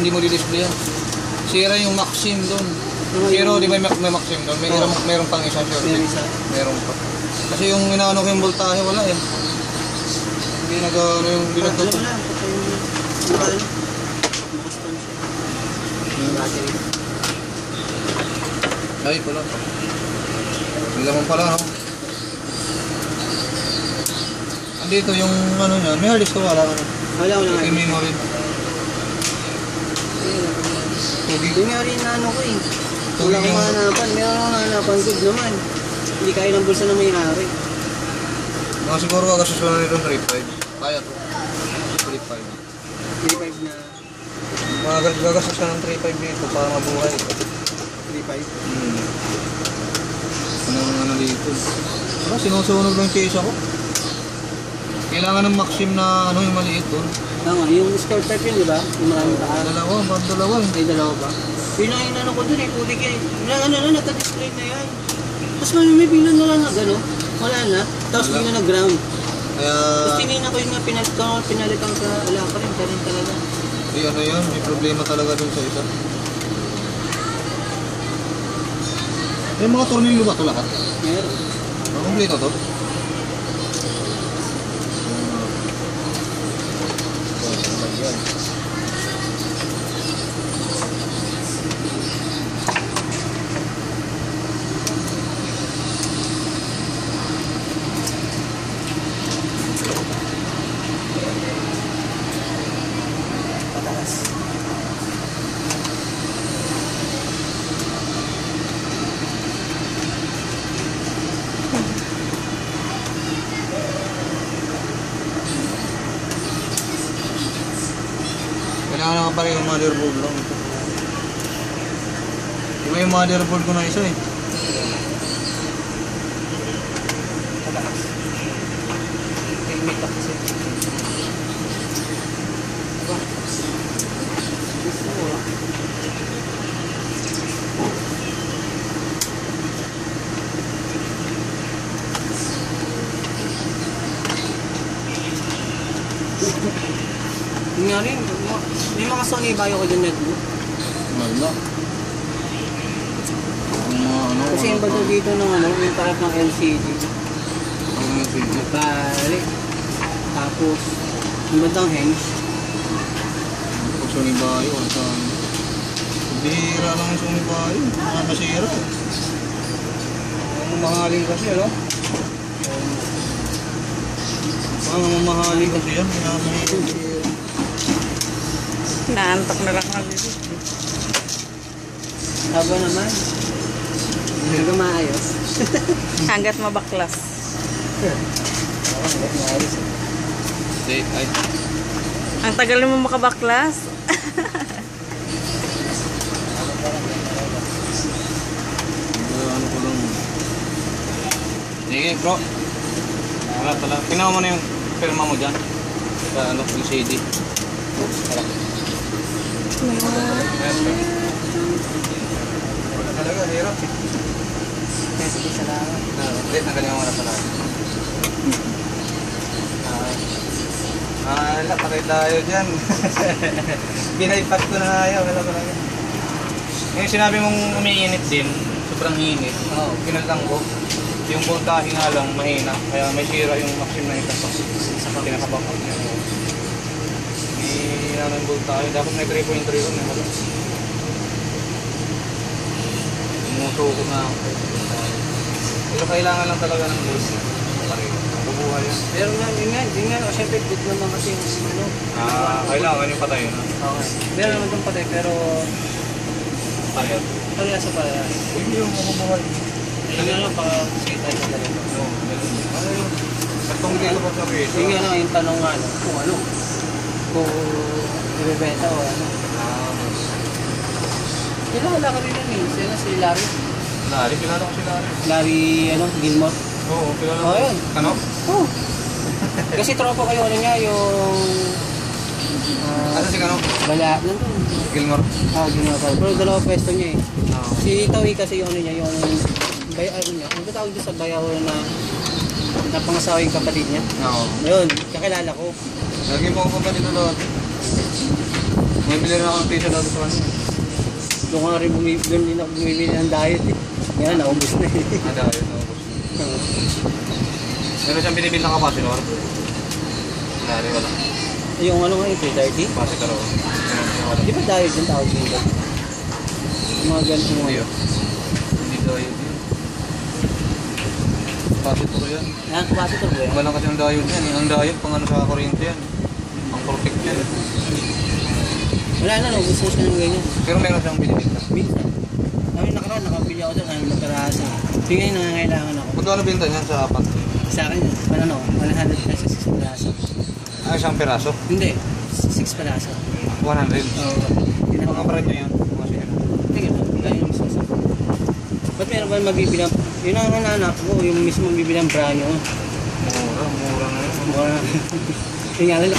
hindi mo di-display yan. Sira yung Maxim doon. Pero di ba may Maxim doon? Meron pang isa shorted. Meron pa. Kasi yung inaano ko yung voltahe wala eh. Hindi nag-ano yung binagdato. Ay, pala. May laman pala, no? Andito yung ano niya. May hard disk ko wala. Wala ko lang. Yung memory. Yung nga rin na ano ko eh. Wala akong mahanapan. Meron akong mahanapan. Good naman. Hindi kaya ng bulsa na may-ari. Mga siguro kagasos ko na nito 3.5. Kaya to. 3.5. 3.5 na. Mga gagasos ka ng 3.5 dito para mabuhay. 3.5? Ano dito. Ano, sinusunog ng case ako. Kailangan ng Maxim na ano yung maliit doon. Tama, yung square type yun, di ba? Yung maraming paa. Dalawa. Ay, dalawa ba? Yun ang inano ko dun eh, putik yan. Naka-display na yan. Tapos may bigla na lang na gano'n. Wala na. Tapos bigla na ground. Kaya... Tapos tinignan ko yung pinalitan sa ala pa rin talaga. Ay, ano yun? May problema talaga dun sa isa. Yung mga tornilyo ba ito lahat? Meron. Kompleto to? Kailangan naman pala yung motherboard lang ito. Diba yung motherboard ko na isa eh. Pataas. May kasi. Diba? Gusto mo lang. Yung nga rin, may mga Sony bayo ko dyan netbook. Wala. Kasi yung bato dito ng ano, yung parang ng LCD. Ang LCD? Nagpali. Tapos, yung batang hench. Pag Sony Bayo, ang saan? Bihira lang yung Sony Bayo. Nakakasira. Ang mamahalin kasi, ano? Ang mamahalin kasi yan. Kaya mahirap. Naantok na lang kami. Haba naman. Hanggang maayos. Hanggat mabaklas. Hanggang maayos. Ay. Ang tagal mo makabaklas. Ano ko lang. Sige bro. Wala pala. Kinawa mo na yung firma mo dyan. Sa ano, yung CD. Wala talaga, hirap eh. Sige, salamat. Ulit, nagaling mo na pala. Wala, patay tayo dyan. Binaypat ko na tayo. Wala talaga. Yung sinabi mong umiinit din, sobrang init. Kinaltang ko. Yung voltahe nga lang, mahina. Kaya may sira yung Maxim na ito. Sa pinakabakot niya. May naman voltahe. Dapat may 3.3 ron. Umuso ko na ako. Pero kailangan lang talaga ng bulls na. Mabubuhay yan. Pero nga, yun nga, siyempre good naman kasi yung ano. Kailangan yung patay na. Okay. Meron naman itong patay, pero Payat. parehas sa parehas. Hindi yung mabubuhay. Yun nga lang, pakasakit tayo sa ganito. Oo, ganun. Ano yung katong dito pa sa piso? Yun nga lang, yung tanong nga, kung ano, kung ibebenta o ano. Kilala ka rin yun eh, sila si Larry. Larry, kilala ko si Larry. Larry, ano, Gilmore. Oo, kilala ko. Oo, yun. Kano? Oo. Kasi tropa kayo, ano niya, yung... Ano si Kano? Bala, nandun. Gilmore. Gilmore pa. Pero dalawa pwesto niya eh. Oo. Si Tawi kasi yung ano niya, yung bayaw niya. Ano ba tawag doon sa bayaw na napangasawa yung kapatid niya? Oo. Yun, kakilala ko. Lagi mo ako pa dito doon. May bili na akong t-shirt dito sa kanya. Doon nga rin doon din ako bumibili ng diet eh. Yan, naubos na eh. Ada yun, naubos. Meron siyang binibili ng kapasinor. Nari, wala. Yung ano nga yung 330? Kapasinor ako. Wala. Di ba diet yung tawag dito? Yung mga ganito mo. Hindi yun. Hindi daw yun. Kapasinor yan. Ah, capacitor ba yan? Walang kasi ang diode yan. Ang diode pang ano sa kuryente yan. Ang protect yan. Wala na, naubos na siya ng ganyan. Pero meron siyang binibili na. Minsan. Kami nakaraan, nakabili ako doon, ano magkaraso. Tingnan nangangailangan ako. Magkano binta niyan sa apat? Sa akin, ano, 100 pesos 6 peraso. Ah, isang peraso? Hindi, 6 peraso. 100. Oo. Mga brand nyo yun. Mga siya. Tingnan mo, ganyan yung mismo sa. Ba't meron ba magbibilang? Yun ang hanap ko, yung mismo bibilang brand nyo. Mura na yun. Mura. Tingnan nila,